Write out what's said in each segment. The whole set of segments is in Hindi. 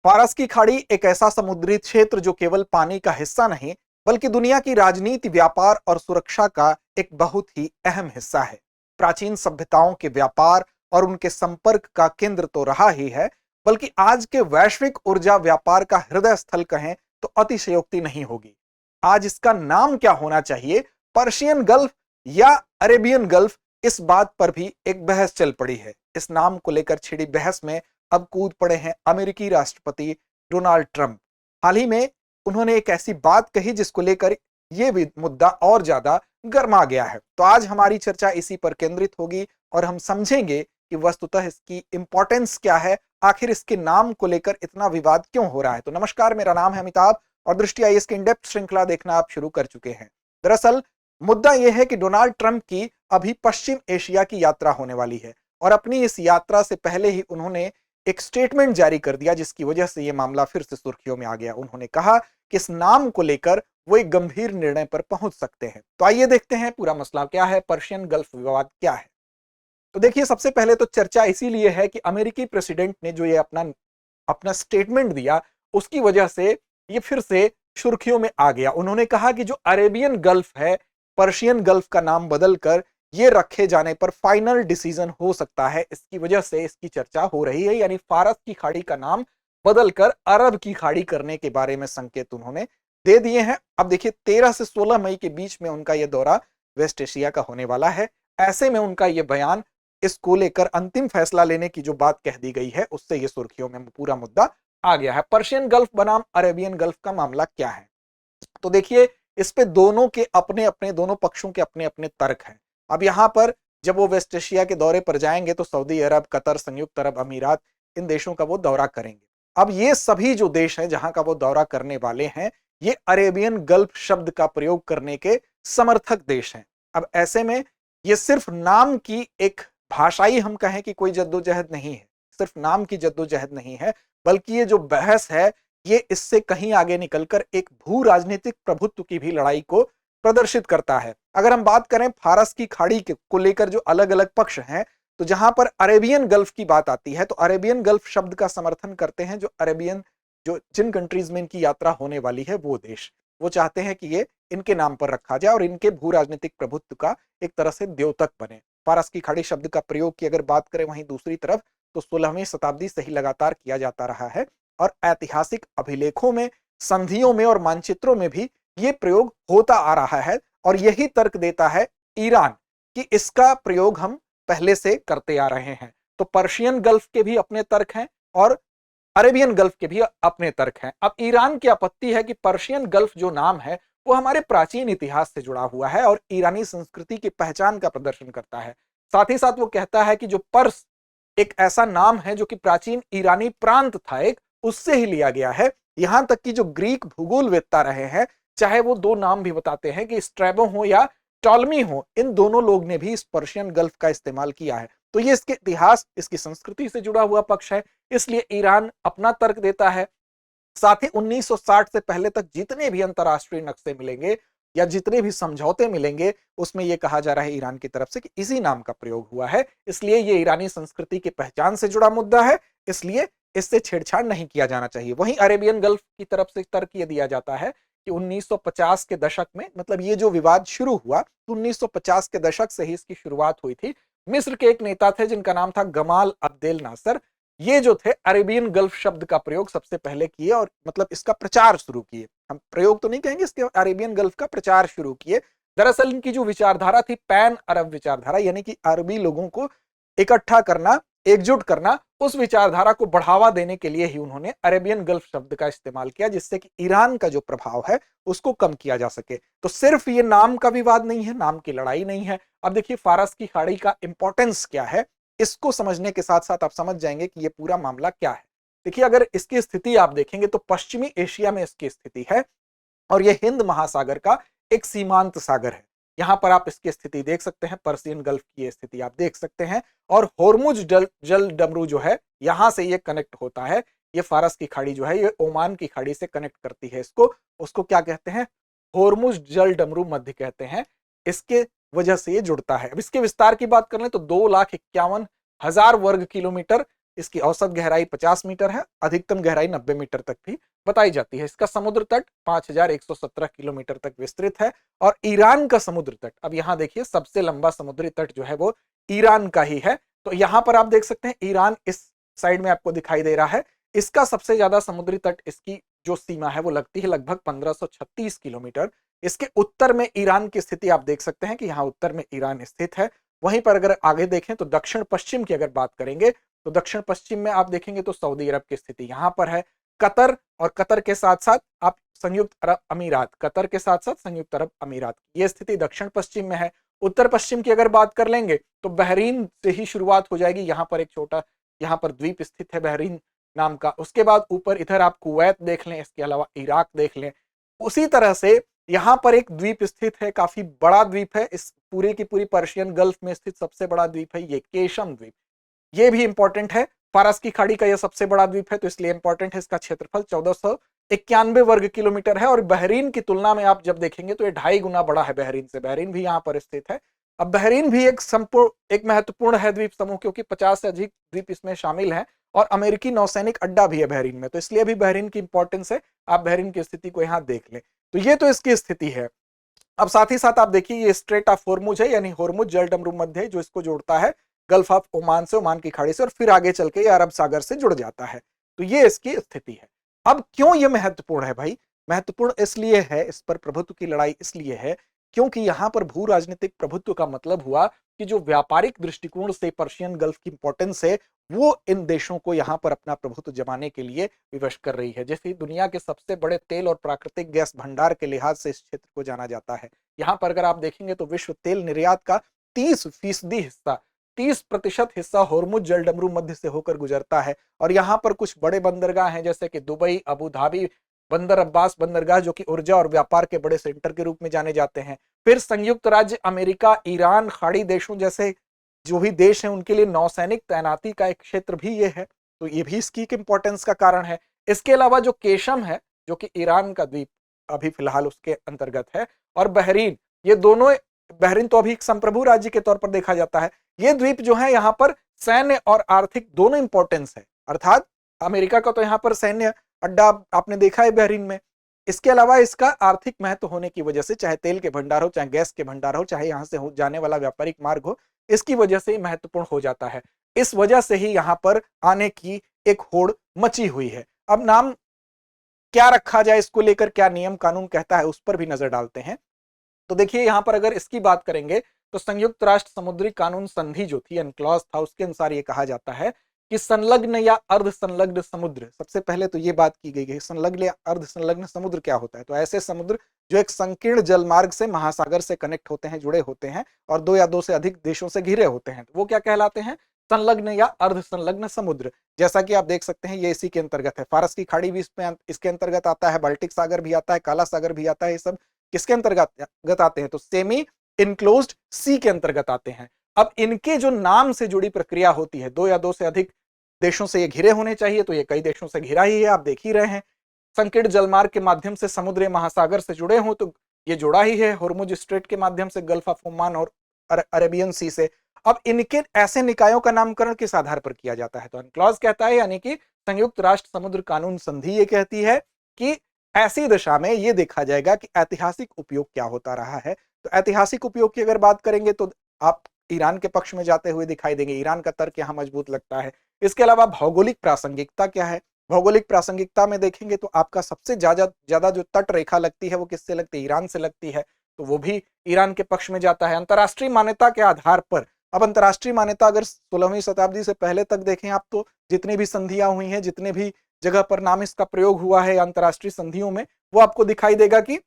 फारस की खाड़ी एक ऐसा समुद्री क्षेत्र जो केवल पानी का हिस्सा नहीं बल्कि दुनिया की राजनीति, व्यापार और सुरक्षा का एक बहुत ही अहम हिस्सा है। प्राचीन सभ्यताओं के व्यापार और उनके संपर्क का केंद्र तो रहा ही है, बल्कि आज के वैश्विक ऊर्जा व्यापार का हृदय स्थल कहें तो अतिशयोक्ति नहीं होगी। आज इसका नाम क्या होना चाहिए, पर्शियन गल्फ या अरेबियन गल्फ, इस बात पर भी एक बहस चल पड़ी है। इस नाम को लेकर छिड़ी बहस में अब कूद पड़े हैं अमेरिकी राष्ट्रपति डोनाल्ड ट्रंप। हाल ही में उन्होंने एक ऐसी बात कही जिसको लेकर यह भी मुद्दा और ज्यादा गर्मा गया है। तो आज हमारी चर्चा इसी पर केंद्रित होगी और हम समझेंगे कि वस्तुतः इसकी इंपॉर्टेंस क्या है, आखिर इसके नाम को लेकर इतना विवाद क्यों हो रहा है। तो नमस्कार, मेरा नाम है अमिताभ और दृष्टि आईएएस की इन डेप्थ श्रृंखला देखना आप शुरू कर चुके हैं। दरअसल मुद्दा यह है कि डोनाल्ड ट्रंप की अभी पश्चिम एशिया की यात्रा होने वाली है और अपनी इस यात्रा से पहले ही उन्होंने एक स्टेटमेंट जारी कर दिया जिसकी वजह से यह मामला फिर से सुर्खियों में आ गया। उन्होंने कहा कि इस नाम को लेकर वो एक गंभीर निर्णय पर पहुंच सकते हैं। तो आइए देखते हैं पूरा मसला क्या है, पर्शियन गल्फ विवाद क्या है। तो देखिए, सबसे पहले तो चर्चा इसीलिए है कि अमेरिकी प्रेसिडेंट ने जो ये अपना स्टेटमेंट दिया उसकी वजह से ये फिर से सुर्खियों में आ गया। उन्होंने कहा कि जो अरेबियन गल्फ है, पर्शियन गल्फ का नाम बदलकर ये रखे जाने पर फाइनल डिसीजन हो सकता है। इसकी वजह से इसकी चर्चा हो रही है, यानी फारस की खाड़ी का नाम बदलकर अरब की खाड़ी करने के बारे में संकेत उन्होंने दे दिए हैं। अब देखिए, 13 से 16 मई के बीच में उनका यह दौरा वेस्ट एशिया का होने वाला है। ऐसे में उनका यह बयान, इसको लेकर अंतिम फैसला लेने की जो बात कह दी गई है, उससे यह सुर्खियों में पूरा मुद्दा आ गया है। पर्शियन गल्फ बनाम अरेबियन गल्फ का मामला क्या है, तो देखिए, इस पे दोनों के अपने अपने, दोनों पक्षों के अपने अपने तर्क हैं। अब यहां पर जब वो वेस्ट एशिया के दौरे पर जाएंगे तो सऊदी अरब, कतर, संयुक्त अरब अमीरात, इन देशों का वो दौरा करेंगे। अब ये सभी जो देश हैं जहां का वो दौरा करने वाले हैं, ये अरेबियन गल्फ शब्द का प्रयोग करने के समर्थक देश हैं। अब ऐसे में ये सिर्फ नाम की एक भाषाई, हम कहें कि कोई जद्दोजहद नहीं है, सिर्फ नाम की जद्दोजहद नहीं है, बल्कि ये जो बहस है ये इससे कहीं आगे निकलकर एक भू राजनीतिक प्रभुत्व की भी लड़ाई को प्रदर्शित करता है। अगर हम बात करें फारस की खाड़ी को लेकर जो अलग अलग पक्ष हैं, तो जहां पर अरेबियन गल्फ की बात आती है तो अरेबियन गल्फ शब्द का समर्थन करते हैं जो जिन कंट्रीज में इनकी यात्रा होने वाली है वो देश, वो चाहते हैं कि ये इनके नाम पर रखा जाए और इनके भू राजनीतिक प्रभुत्व का एक तरह से द्योतक बने। फारस की खाड़ी शब्द का प्रयोग की अगर बात करें वहीं दूसरी तरफ तो 16वीं शताब्दी से ही लगातार किया जाता रहा है और ऐतिहासिक अभिलेखों में, संधियों में और मानचित्रों में भी ये प्रयोग होता आ रहा है। और यही तर्क देता है ईरान कि इसका प्रयोग हम पहले से करते आ रहे हैं। तो पर्शियन गल्फ के भी अपने तर्क हैं और अरेबियन गल्फ के भी अपने तर्क हैं। अब ईरान की आपत्ति है कि पर्शियन गल्फ जो नाम है वो हमारे प्राचीन इतिहास से जुड़ा हुआ है और ईरानी संस्कृति की पहचान का प्रदर्शन करता है। साथ ही साथ वो कहता है कि जो पर्स एक ऐसा नाम है जो कि प्राचीन ईरानी प्रांत था एक, उससे ही लिया गया है। यहां तक कि जो ग्रीक भूगोलवेत्ता रहे हैं, चाहे वो दो नाम भी बताते हैं कि स्ट्रैबो हो या टॉलमी हो, इन दोनों लोग ने भी इस पर्शियन गल्फ का इस्तेमाल किया है। तो ये इसके इतिहास, इसकी संस्कृति से जुड़ा हुआ पक्ष है, इसलिए ईरान अपना तर्क देता है। साथ ही 1960 से पहले तक जितने भी अंतरराष्ट्रीय नक्शे मिलेंगे या जितने भी समझौते मिलेंगे, उसमें यह कहा जा रहा है ईरान की तरफ से कि इसी नाम का प्रयोग हुआ है, इसलिए यह ईरानी संस्कृति की पहचान से जुड़ा मुद्दा है, इसलिए इससे छेड़छाड़ नहीं किया जाना चाहिए। वहीं अरेबियन गल्फ की तरफ से तर्क यह दिया जाता है कि 1950 के दशक में, मतलब ये जो विवाद शुरू हुआ तो 1950 के दशक से ही इसकी शुरुआत हुई थी। मिस्र के एक नेता थे जिनका नाम था गमाल अब्देल नासर, ये जो थे अरेबियन गल्फ शब्द का प्रयोग सबसे पहले किए और मतलब इसका प्रचार शुरू किए। हम प्रयोग तो नहीं कहेंगे, इसके अरेबियन गल्फ का प्रचार शुरू किए। दरअसल इनकी जो विचारधारा थी पैन अरब विचारधारा, यानी कि अरबी लोगों को इकट्ठा करना, एकजुट करना, उस विचारधारा को बढ़ावा देने के लिए ही उन्होंने अरेबियन गल्फ शब्द का इस्तेमाल किया, जिससे कि ईरान का जो प्रभाव है उसको कम किया जा सके। तो सिर्फ ये नाम का विवाद नहीं है, नाम की लड़ाई नहीं है। अब देखिए, फारस की खाड़ी का इंपॉर्टेंस क्या है, इसको समझने के साथ साथ आप समझ जाएंगे कि ये पूरा मामला क्या है। देखिए, अगर इसकी स्थिति आप देखेंगे तो पश्चिमी एशिया में इसकी स्थिति है और ये हिंद महासागर का एक सीमांत सागर है। यहां पर आप इसकी स्थिति देख सकते हैं, पर्शियन गल्फ की स्थिति आप देख सकते हैं और होर्मुज जल डमरू जो है यहां से ये कनेक्ट होता है। ये फारस की खाड़ी जो है ये ओमान की खाड़ी से कनेक्ट करती है इसको, उसको क्या कहते हैं, होर्मुज जल डमरू मध्य कहते हैं। इसके वजह से ये जुड़ता है। अब इसके विस्तार की बात कर लें तो 2,51,000 वर्ग किलोमीटर इसकी औसत गहराई 50 मीटर है, अधिकतम गहराई 90 मीटर तक भी बताई जाती है। इसका समुद्र तट 5117 किलोमीटर तक विस्तृत है। और ईरान का समुद्र तट, अब यहां देखिए सबसे लंबा समुद्री तट जो है वो ईरान का ही है। तो यहां पर आप देख सकते हैं ईरान इस साइड में आपको दिखाई दे रहा है। इसका सबसे ज्यादा समुद्री तट, इसकी जो सीमा है वो लगती है लगभग 1536 किलोमीटर। इसके उत्तर में ईरान की स्थिति आप देख सकते हैं कि यहाँ उत्तर में ईरान स्थित है। वहीं पर अगर आगे देखें तो दक्षिण पश्चिम की अगर बात करेंगे तो दक्षिण पश्चिम में आप देखेंगे तो सऊदी अरब की स्थिति यहाँ पर है। कतर, और कतर के साथ साथ आप संयुक्त अरब अमीरात, कतर के साथ साथ संयुक्त अरब अमीरात, ये स्थिति दक्षिण पश्चिम में है। उत्तर पश्चिम की अगर बात कर लेंगे तो बहरीन से ही शुरुआत हो जाएगी। यहाँ पर एक छोटा, यहाँ पर द्वीप स्थित है बहरीन नाम का। उसके बाद ऊपर इधर आप कुवैत देख लें, इसके अलावा इराक देख लें। उसी तरह से यहाँ पर एक द्वीप स्थित है, काफी बड़ा द्वीप है, इस पूरी की पूरी पर्शियन गल्फ में स्थित सबसे बड़ा द्वीप है ये केशम द्वीप। ये भी इंपॉर्टेंट है, फारस की खाड़ी का यह सबसे बड़ा द्वीप है तो इसलिए इंपॉर्टेंट है। इसका क्षेत्रफल 1491 वर्ग किलोमीटर है और बहरीन की तुलना में आप जब देखेंगे तो ये 2.5 गुना बड़ा है बहरीन से। बहरीन भी यहाँ पर स्थित है। अब बहरीन भी एक महत्वपूर्ण है द्वीप समूह, क्योंकि 50 से अधिक द्वीप इसमें शामिल है और अमेरिकी नौसैनिक अड्डा भी है बहरीन में, तो इसलिए भी बहरीन की इंपॉर्टेंस है। आप बहरीन की स्थिति को यहाँ देख लें। तो ये तो इसकी स्थिति है। अब साथ ही साथ आप देखिए ये स्ट्रेट ऑफ होर्मुज है, यानी होर्मुज जलडमरू मध्य जो इसको जोड़ता है गल्फ ऑफ ओमान से, ओमान की खाड़ी से, और फिर आगे चल के ये अरब सागर से जुड़ जाता है। तो ये इसकी स्थिति है। अब क्यों ये महत्वपूर्ण है भाई? महत्वपूर्ण इसलिए है, इस पर प्रभुत्व की लड़ाई इसलिए है क्योंकि यहां पर भू राजनीतिक प्रभुत्व का मतलब हुआ कि जो व्यापारिक दृष्टिकोण से पर्शियन गल्फ की इंपॉर्टेंस है वो इन देशों को यहां पर अपना प्रभुत्व जमाने के लिए विवश कर रही है। जैसे दुनिया के सबसे बड़े तेल और प्राकृतिक गैस भंडार के लिहाज से इस क्षेत्र को जाना जाता है। यहां पर अगर आप देखेंगे तो विश्व तेल निर्यात का 30% हिस्सा, 30% हिस्सा होर्मुज जलडमरू मध्य से होकर गुजरता है। और यहाँ पर कुछ बड़े बंदरगाह हैं जैसे कि दुबई, अबू धाबी, बंदर अब्बास बंदरगाह जो कि ऊर्जा और व्यापार के बड़े सेंटर के रूप में जाने जाते हैं। फिर संयुक्त राज्य अमेरिका, ईरान, खाड़ी देशों जैसे जो भी देश हैं उनके लिए नौसैनिक तैनाती का एक क्षेत्र भी ये है, तो ये भी इसकी इंपॉर्टेंस का कारण है। इसके अलावा जो केशम है जो कि ईरान का द्वीप अभी फिलहाल उसके अंतर्गत है, और बहरीन, ये दोनों, बहरीन तो अभी एक संप्रभु राज्य के तौर पर देखा जाता है। ये द्वीप जो है यहाँ पर सैन्य और आर्थिक दोनों इंपॉर्टेंस है। अर्थात अमेरिका का तो यहाँ पर सैन्य अड्डा आपने देखा है बहरीन में, इसके अलावा इसका आर्थिक महत्व होने की वजह से, चाहे तेल के भंडार हो, चाहे गैस के भंडार हो, चाहे यहाँ से जाने वाला व्यापारिक मार्ग हो, इसकी वजह से महत्वपूर्ण हो जाता है। इस वजह से ही यहाँ पर आने की एक होड़ मची हुई है। अब नाम क्या रखा जाए, इसको लेकर क्या नियम कानून कहता है उस पर भी नजर डालते हैं। तो देखिए यहाँ पर अगर इसकी बात करेंगे तो संयुक्त राष्ट्र समुद्री कानून संधि जो थी, एनक्लॉज था, उसके अनुसार ये कहा जाता है कि संलग्न या अर्ध संलग्न समुद्र, सबसे पहले तो ये बात की गई है संलग्न या अर्ध संलग्न समुद्र क्या होता है। तो ऐसे समुद्र जो एक संकीर्ण जलमार्ग से महासागर से कनेक्ट होते हैं, जुड़े होते हैं और दो या दो से अधिक देशों से घिरे होते हैं, तो वो क्या कहलाते हैं? संलग्न या अर्ध संलग्न समुद्र। जैसा कि आप देख सकते हैं ये इसी के अंतर्गत है। फारस की खाड़ी भी इसके अंतर्गत आता है, बाल्टिक सागर भी आता है, काला सागर भी आता है। ये सब किसके अंतर्गत आते हैं? तो सेमी इनक्लोज्ड सी के अंतर्गत आते हैं। अब इनके जो नाम से जुड़ी प्रक्रिया होती है, दो या दो से अधिक देशों से ये घिरे होने चाहिए, तो ये कई देशों से घिरा ही है, आप देख ही रहे हैं। संकीर्ण जलमार्ग के माध्यम से समुद्र महासागर से जुड़े हों तो ये जुड़ा ही है होर्मुज स्ट्रेट के माध्यम से, गल्फ ऑफ ओमान और अरेबियन सी से। अब इनके ऐसे निकायों का नामकरण किस आधार पर किया जाता है? तो अनक्लॉज कहता है, यानी कि संयुक्त राष्ट्र समुद्र कानून संधि ये कहती है कि ऐसी दशा में ये देखा जाएगा कि ऐतिहासिक उपयोग क्या होता रहा है। तो ऐतिहासिक उपयोग की अगर बात करेंगे तो आप ईरान के पक्ष में जाते हुए दिखाई देंगे, ईरान का तर्क यहाँ मजबूत लगता है। इसके अलावा भौगोलिक प्रासंगिकता क्या है? भौगोलिक प्रासंगिकता में देखेंगे तो आपका सबसे ज्यादा जो तट रेखा लगती है वो किससे लगती है? ईरान से लगती है, तो वो भी ईरान के पक्ष में जाता है। अंतरराष्ट्रीय मान्यता के आधार पर, अब अंतरराष्ट्रीय मान्यता अगर 16वीं शताब्दी से पहले तक देखें आप, तो जितनी भी संधियां हुई हैं, जितने भी जगह पर नाम इसका प्रयोग हुआ है अंतरराष्ट्रीय संधियों में, वो आपको दिखाई देगा कि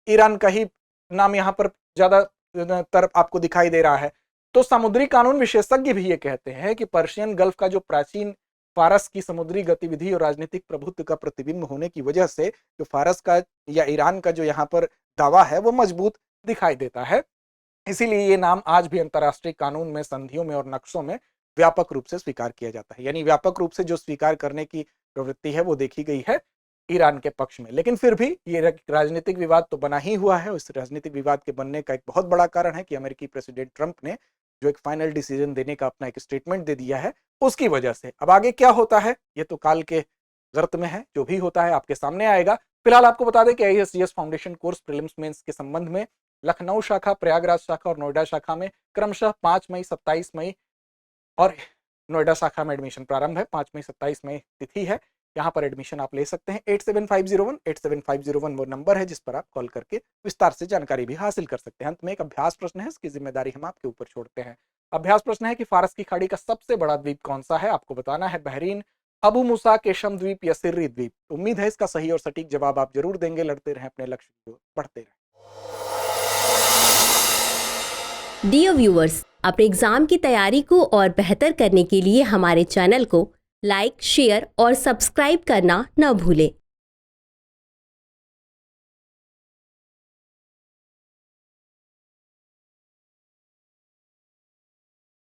ईरान का ही नाम यहाँ पर ज्यादातर आपको दिखाई दे रहा है। तो समुद्री कानून विशेषज्ञ भी ये कहते हैं कि पर्शियन गल्फ का जो प्राचीन फारस की समुद्री गतिविधि और राजनीतिक प्रभुत्व का प्रतिबिंब होने की वजह से जो फारस का या ईरान का जो यहाँ पर दावा है वो मजबूत दिखाई देता है। इसीलिए ये नाम आज भी अंतरराष्ट्रीय कानून में, संधियों में और नक्शों में व्यापक रूप से स्वीकार किया जाता है। यानी व्यापक रूप से जो स्वीकार करने की प्रवृत्ति है वो देखी गई है ईरान के पक्ष में। लेकिन फिर भी ये राजनीतिक विवाद तो बना ही हुआ है। उस राजनीतिक विवाद के बनने का एक बहुत बड़ा कारण है कि अमेरिकी प्रेसिडेंट ट्रंप ने जो एक फाइनल डिसीजन देने का अपना एक स्टेटमेंट दे दिया है उसकी वजह से। अब आगे क्या होता है ये तो काल के गर्त में है, जो भी होता है आपके सामने आएगा। फिलहाल आपको बता दें कि IAS foundation course prelims mains के संबंध में लखनऊ शाखा, प्रयागराज शाखा और नोएडा शाखा में क्रमशः 5 मई, 27 मई और नोएडा शाखा में एडमिशन प्रारंभ है। 5 मई 27 मई तिथि है। यहाँ पर एडमिशन आप ले सकते हैं। 8750187501 वो नंबर है जिस पर आप कॉल करके विस्तार से जानकारी भी हासिल कर सकते हैं। अंत में एक अभ्यास प्रश्न है, इसकी जिम्मेदारी हम आपके ऊपर छोड़ते हैं। अभ्यास प्रश्न है कि फारस की खाड़ी का सबसे बड़ा द्वीप कौन सा है। आपको बताना है बहरीन, अबू मूसा, केशम द्वीप या सिर्री द्वीप। उम्मीद है इसका सही और सटीक जवाब आप जरूर देंगे। लड़ते रहें अपने लक्ष्य की ओर, बढ़ते रहें। डियर व्यूअर्स, अपने एग्जाम की तैयारी को और बेहतर करने के लिए हमारे चैनल को लाइक, शेयर और सब्सक्राइब करना न भूलें।